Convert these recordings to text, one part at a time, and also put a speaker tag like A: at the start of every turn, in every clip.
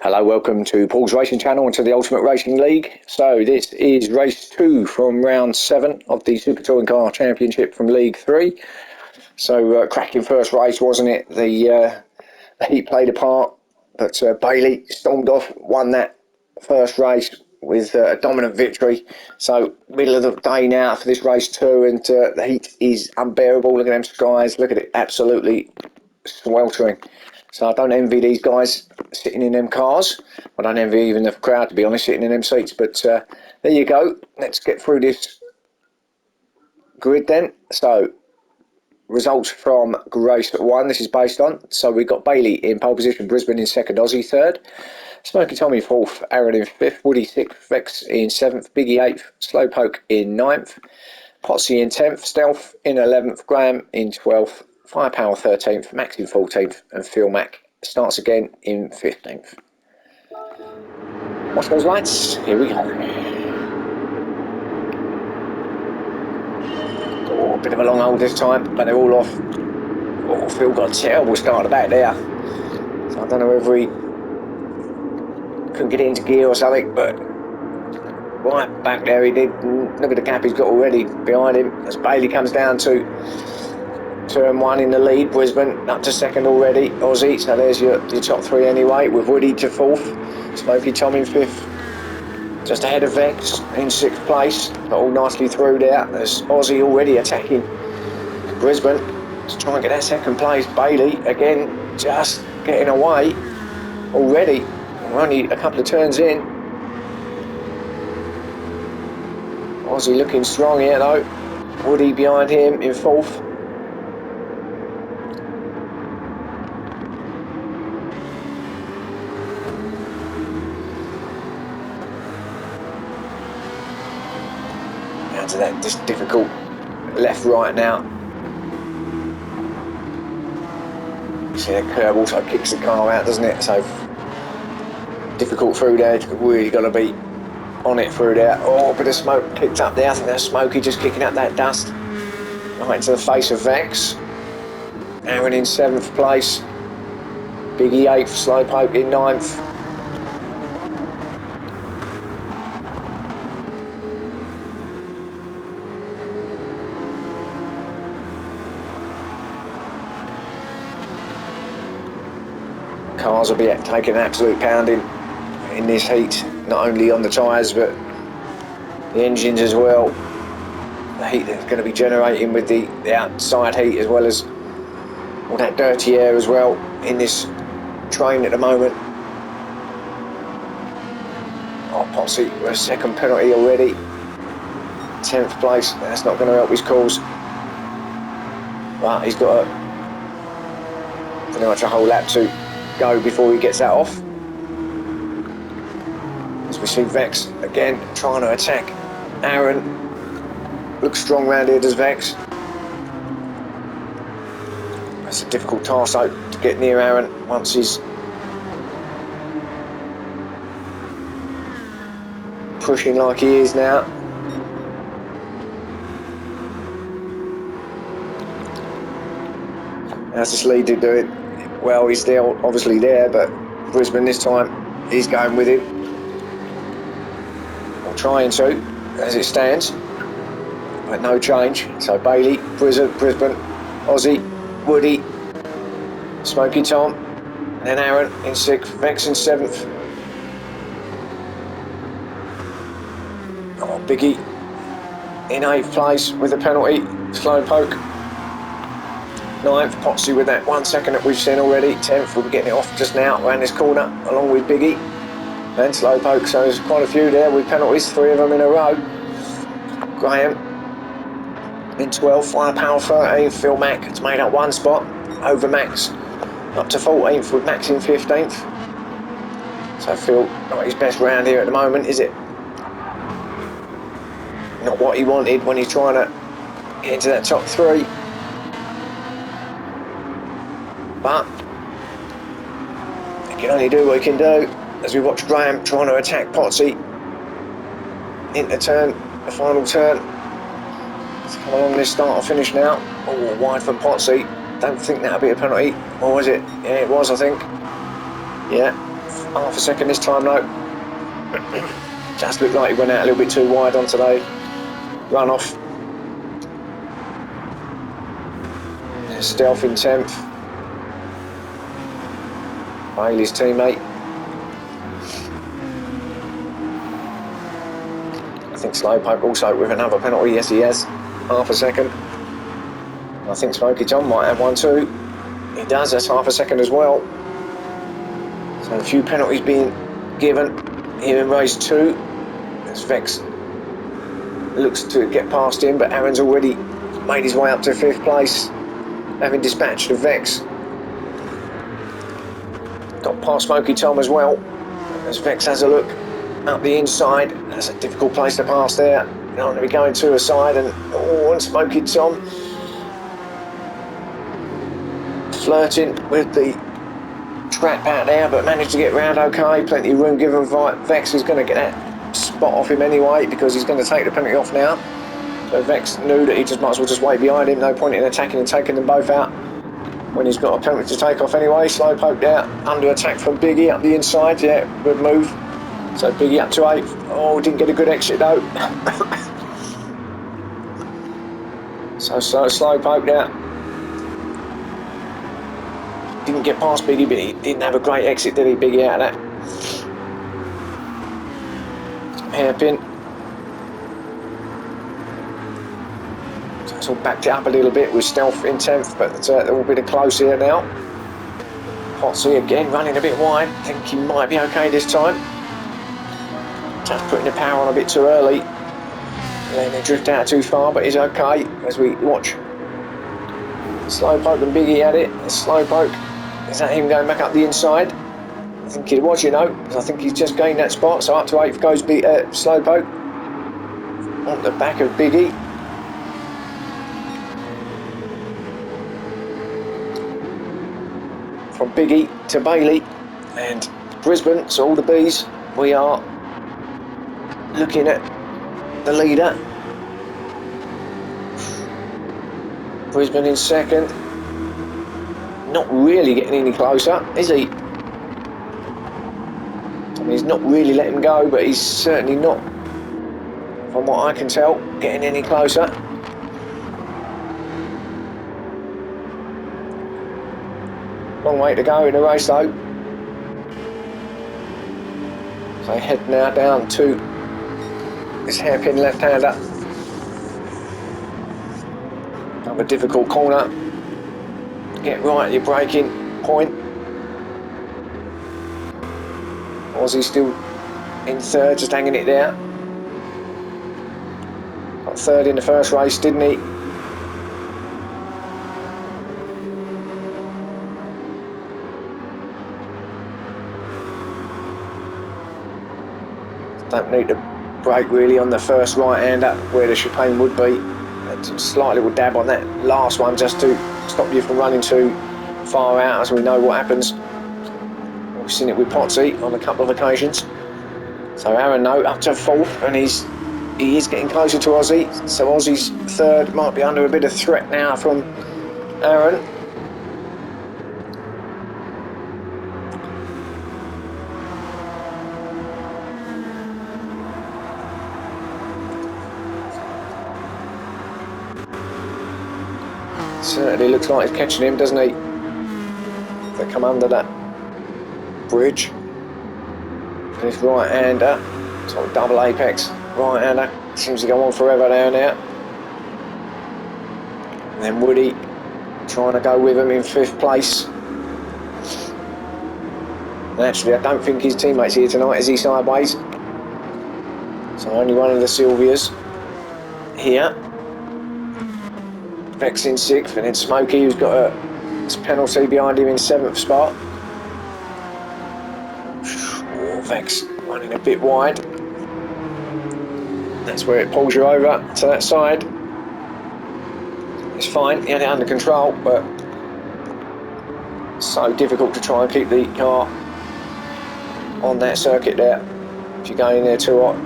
A: Hello, welcome to Paul's Racing Channel and to the Ultimate Racing League. So this is race 2 from round 7 of the Super Touring Car Championship from League 3. So cracking first race, wasn't it? The heat played a part, but Bailey stormed off, won that first race with a dominant victory. So middle of the day now for this race 2, and the heat is unbearable. Look at them skies, look at it, absolutely sweltering. So I don't envy these guys sitting in them cars. I don't envy even the crowd, to be honest, sitting in them seats. But there you go. Let's get through this grid then. So results from race 1, this is based on. So we've got Bailey in pole position, Brisbane in second, Aussie third, Smoky Tommy fourth, Aaron in fifth, Woody sixth, Vex in seventh, Biggie eighth, Slowpoke in ninth, Potsy in 10th, Stealth in 11th, Graham in 12th, Firepower 13th, Max in 14th, and Phil Mack starts again in 15th. Watch those lights, here we go. Oh, a bit of a long hold this time, but they're all off. Oh, Phil got a terrible start at the back there. So I don't know whether he couldn't get it into gear or something, but right back there he did. Look at the gap he's got already behind him as Bailey comes down to turn 1 in the lead. Brisbane up to second already, Aussie, so there's your top 3 anyway, with Woody to 4th, Smoky Tom in 5th, just ahead of Vex in 6th place, but all nicely through there. There's Aussie already attacking Brisbane to try and get that second place. Bailey again just getting away already. We're only a couple of turns in. Aussie looking strong here though. Woody behind him in 4th. Down to that just difficult left right now. See, that curve also kicks the car out, doesn't it? So difficult through there. Really got to be on it through there. Oh, a bit of smoke kicked up there. I think that's Smoky just kicking up that dust right into the face of Vex. Aaron in 7th place, Biggie 8th, Slowpoke in 9th. Cars will be taking an absolute pounding in this heat, not only on the tyres but the engines as well. The heat that's going to be generating with the outside heat, as well as all that dirty air as well in this train at the moment. Oh, Potsy with a second penalty already. 10th place, that's not going to help his cause. But he's got pretty much a whole lap to go before he gets that off. As we see Vex again trying to attack Aaron. Looks strong round here, does Vex. It's a difficult task though to get near Aaron once he's pushing like he is now. How's this lead to do it? Well, he's still obviously there, but Brisbane this time, he's going with him. Or trying to, as it stands. But no change. So Bailey, Brisbane, Aussie, Woody, Smoky Tom, and then Aaron in 6th, Vex in 7th. Oh, Biggie in 8th place with a penalty. Slowpoke 9th, Potsy with that 1 second that we've seen already. 10th, we'll be getting it off just now around this corner, along with Biggie and Slowpoke. So there's quite a few there with penalties, 3 of them in a row. Graham in 12th, Firepower 13th, Phil Mack has made up 1 spot over Max, up to 14th with Max in 15th. So Phil, not his best round here at the moment, is it? Not what he wanted when he's trying to get into that top 3. But he can only do what he can do, as we watch Graham trying to attack Potsy into turn, the final turn. Let's come along this start or finish now. Oh, wide from Potsy. Don't think that'll be a penalty. Or was it? Yeah, it was, I think. Yeah, Half a second this time though. Just looked like he went out a little bit too wide on today. Run off. Stealth in 10th. Bailey's teammate. I think Slowpoke also with another penalty. Yes, he has. Half a second. I think Smokey Tom might have one too. He does. That's half a second as well. So a few penalties being given here in race 2. As Vex looks to get past him, but Aaron's already made his way up to 5th place, having dispatched the Vex. Got past Smokey Tom as well, as Vex has a look up the inside. That's a difficult place to pass there. You don't want to be going to a side, and Smokey Tom flirting with the trap out there, but managed to get round okay. Plenty of room given. Vex is going to get that spot off him anyway, because he's going to take the penalty off now. So Vex knew that he just might as well just wait behind him. No point in attacking and taking them both out when he's got a penalty to take off anyway. Slowpoke there, under attack from Biggie up the inside. Yeah, good move. So Biggie up to 8th. Oh, didn't get a good exit though. So Slowpoke there. Didn't get past Biggie, but he didn't have a great exit, did he, Biggie, out of that? Hairpin. So it's all backed it up a little bit with Stealth in 10th, but it's a little bit of close here now. Potsy again running a bit wide. I think he might be okay this time. Just putting the power on a bit too early. Letting it drift out too far, but he's okay as we watch Slowpoke and Biggie at it. Slowpoke. Is that him going back up the inside? I think it was, you know, because I think he's just gained that spot. So up to 8th goes Slowpoke. On the back of Biggie. From Biggie to Bailey and Brisbane, so all the Bs, we are looking at the leader. Brisbane in 2nd. Not really getting any closer, is he? I mean, he's not really letting him go, but he's certainly not, from what I can tell, getting any closer. Long way to go in the race though. So head now down to this hairpin left-hander. Another difficult corner. Get right at your braking point. Aussie's still in 3rd, just hanging it there. Got 3rd in the first race, didn't he? Don't need to brake really on the first right-hander where the chicane would be. A slight little dab on that last one just to stop you from running too far out, as we know what happens. We've seen it with Potsy on a couple of occasions. So Aaron, no, up to 4th, and he is getting closer to Aussie. So Aussie's 3rd might be under a bit of threat now from Aaron. Certainly looks like he's catching him, doesn't he? They come under that bridge. His right-hander, sort of double apex right-hander, seems to go on forever down there. And then Woody trying to go with him in 5th place. And actually, I don't think his teammate's here tonight, is he, Sideways? So only one of the Sylvias here. Vex in 6th, and then Smokey, who's got his penalty behind him in 7th spot. Oh, Vex running a bit wide. That's where it pulls you over to that side. It's fine, he had it under control, but so difficult to try and keep the car on that circuit there. If you're going in there too hot,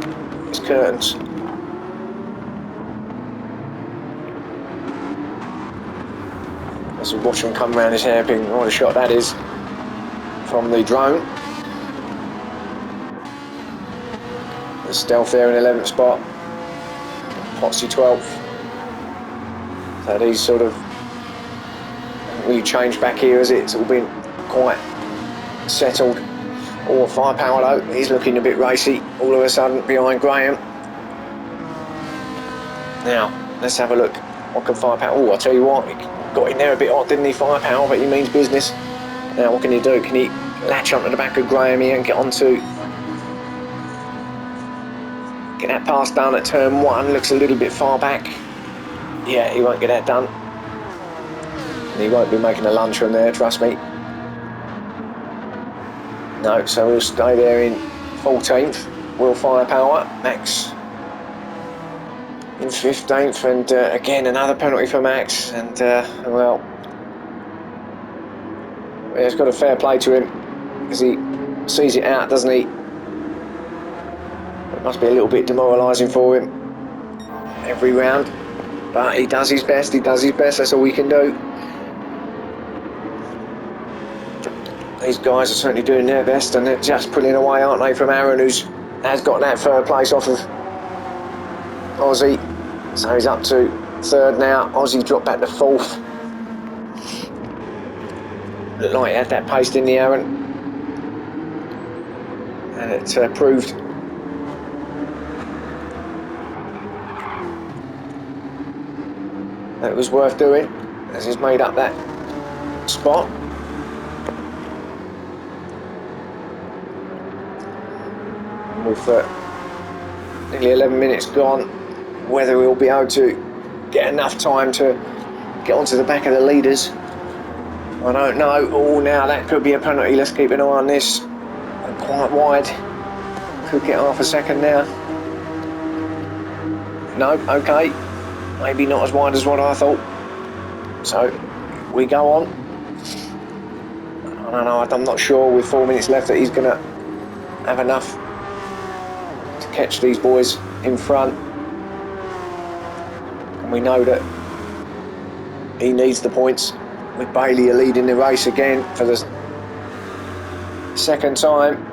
A: it's curtains. As we watch him come around this hairpin, what a shot that is from the drone. Stealth there in 11th spot. Potsy 12th. So these sort of haven't really changed back here, has it? It's all been quite settled. Or Firepower though, he's looking a bit racy all of a sudden behind Graham. Now, let's have a look. What can Firepower... Oh, I'll tell you what, he got in there a bit hot, didn't he, Firepower, but he means business. Now, what can he do? Can he latch onto the back of Graham here and get onto... Get that pass done at turn 1, looks a little bit far back. Yeah, he won't get that done. And he won't be making a lunge from there, trust me. No, so we'll stay there in 14th. Will Firepower, Max in 15th, and again another penalty for Max, and well, he's got a fair play to him because he sees it out, doesn't he? It must be a little bit demoralising for him every round, but he does his best, that's all we can do. These guys are certainly doing their best, and they're just pulling away, aren't they, from Aaron, who's has got that third place off of Aussie. So he's up to 3rd now. Aussie dropped back to 4th. Looked like he had that pace, didn't he, Aaron? And it proved. That it was worth doing, as he's made up that spot. With nearly 11 minutes gone, whether he'll be able to get enough time to get onto the back of the leaders, I don't know. Oh, now that could be a penalty. Let's keep an eye on this. Quite wide. Could get half a second now. No, okay. Maybe not as wide as what I thought. So we go on. I don't know. I'm not sure with 4 minutes left that he's going to have enough to catch these boys in front. And we know that he needs the points. With Bailey leading the race again for the second time.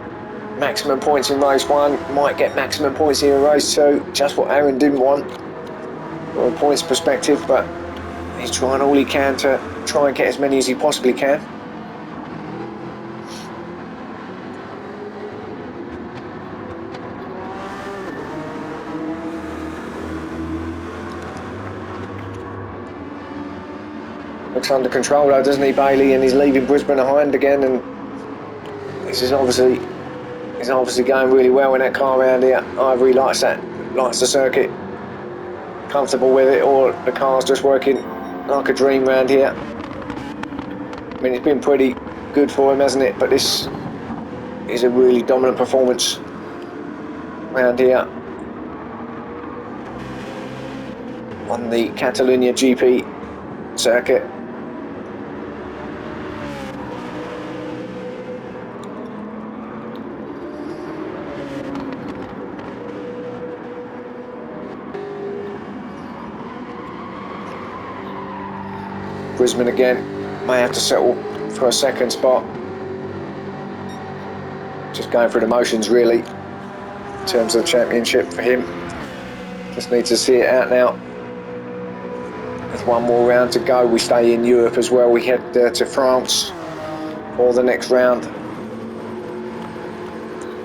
A: Maximum points in race 1, might get maximum points here in race 2. Just what Aaron didn't want from a points perspective, but he's trying all he can to try and get as many as he possibly can. Looks under control though, doesn't he, Bailey? And he's leaving Brisbane behind again, and this is obviously going really well in that car around here. Ivory likes the circuit, comfortable with it, or the car's just working like a dream round here. I mean, it's been pretty good for him, hasn't it? But this is a really dominant performance round here on the Catalunya GP circuit. Brisbane again, may have to settle for a second spot. Just going through the motions really, in terms of the championship for him. Just need to see it out now. With one more round to go, we stay in Europe as well. We head to France for the next round.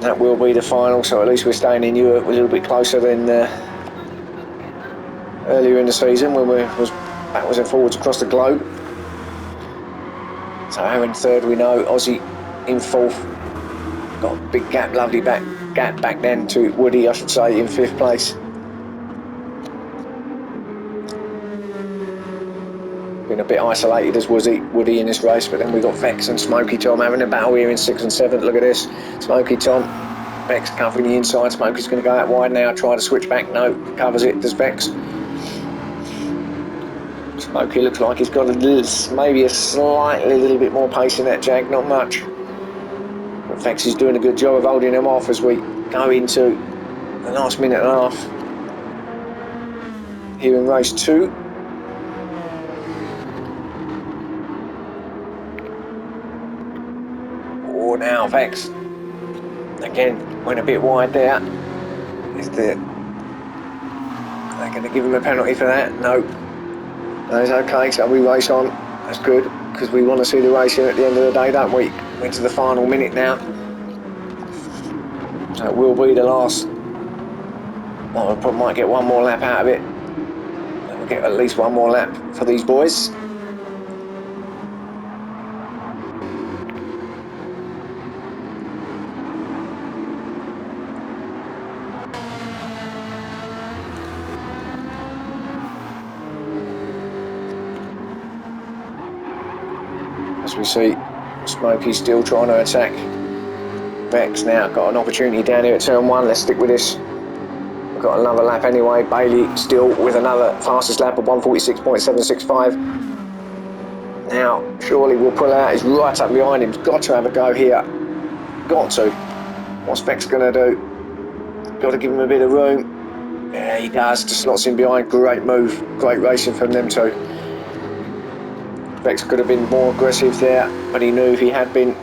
A: That will be the final, so at least we're staying in Europe a little bit closer than earlier in the season when we was backwards and forwards across the globe. So Aaron 3rd, we know. Aussie in 4th. Got a big gap, lovely gap back then to Woody, I should say, in 5th place. Been a bit isolated as Woody in this race, but then we got Vex and Smoky Tom having a battle here in 6th and 7th. Look at this. Smoky Tom, Vex covering the inside. Smoky's going to go out wide now, try to switch back. No, covers it, does Vex. Smokey looks like he's got a little, maybe a little bit more pace in that Jag, not much. But Vex is doing a good job of holding him off as we go into the last minute and a half here in race 2. Oh, now Vex again went a bit wide there. They're going to give him a penalty for that? No. That's okay, so we race on. That's good, because we want to see the racing at the end of the day, don't we? We're into the final minute now. So it will be the last. Well, we might get one more lap out of it. We'll get at least one more lap for these boys. As we see, Smokey still trying to attack. Vex now got an opportunity down here at turn 1. Let's stick with this. We've got another lap anyway. Bailey still with another fastest lap of 1:46.765. Now, surely we'll pull out. He's right up behind him. He's got to have a go here. Got to. What's Vex going to do? Got to give him a bit of room. Yeah, he does. Just slots in behind. Great move. Great racing from them two. Vex could have been more aggressive there, but he knew if he had been,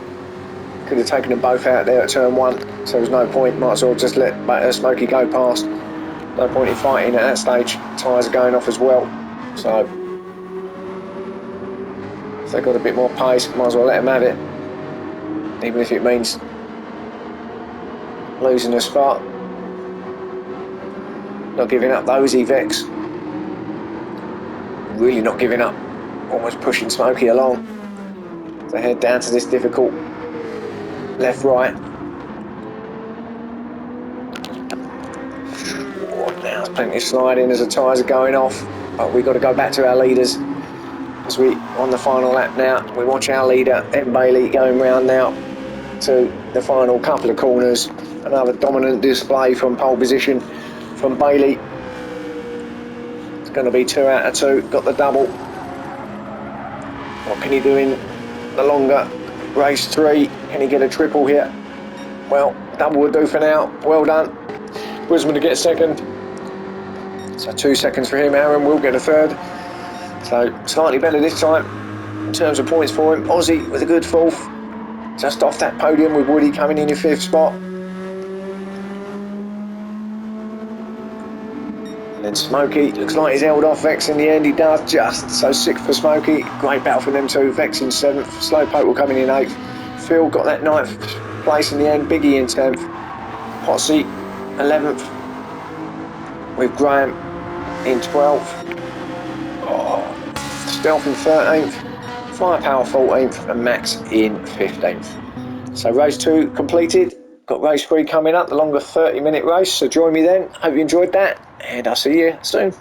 A: could have taken them both out there at turn 1. So there's no point. Might as well just let Smokey go past. No point in fighting at that stage. Tyres are going off as well. So if they've got a bit more pace, might as well let them have it. Even if it means losing a spot. Not giving up though, is he, Vex? Really not giving up. Almost pushing Smokey along. They head down to this difficult left-right. Oh, now there's plenty of sliding as the tyres are going off. But we've got to go back to our leaders. As we on the final lap now, we watch our leader, Em Bailey, going round now to the final couple of corners. Another dominant display from pole position from Bailey. It's going to be 2 out of 2. Got the double. What can he do in the longer race 3? Can he get a triple here? Well, double will do for now. Well done. Wisman to get second. So 2 seconds for him. Aaron will get a third. So slightly better this time in terms of points for him. Aussie with a good 4th. Just off that podium with Woody coming in 5th spot. And then Smokey, looks like he's held off Vex in the end. He does just. So 6th for Smokey. Great battle for them two. Vex in 7th. Slowpoke will come in 8th. Phil got that 9th place in the end. Biggie in 10th. Potsy 11th. With Graham in 12th. Stealth in 13th. Firepower 14th. And Max in 15th. So race 2 completed. Got race 3 coming up. The longer 30-minute race. So join me then. Hope you enjoyed that. And I'll see you soon.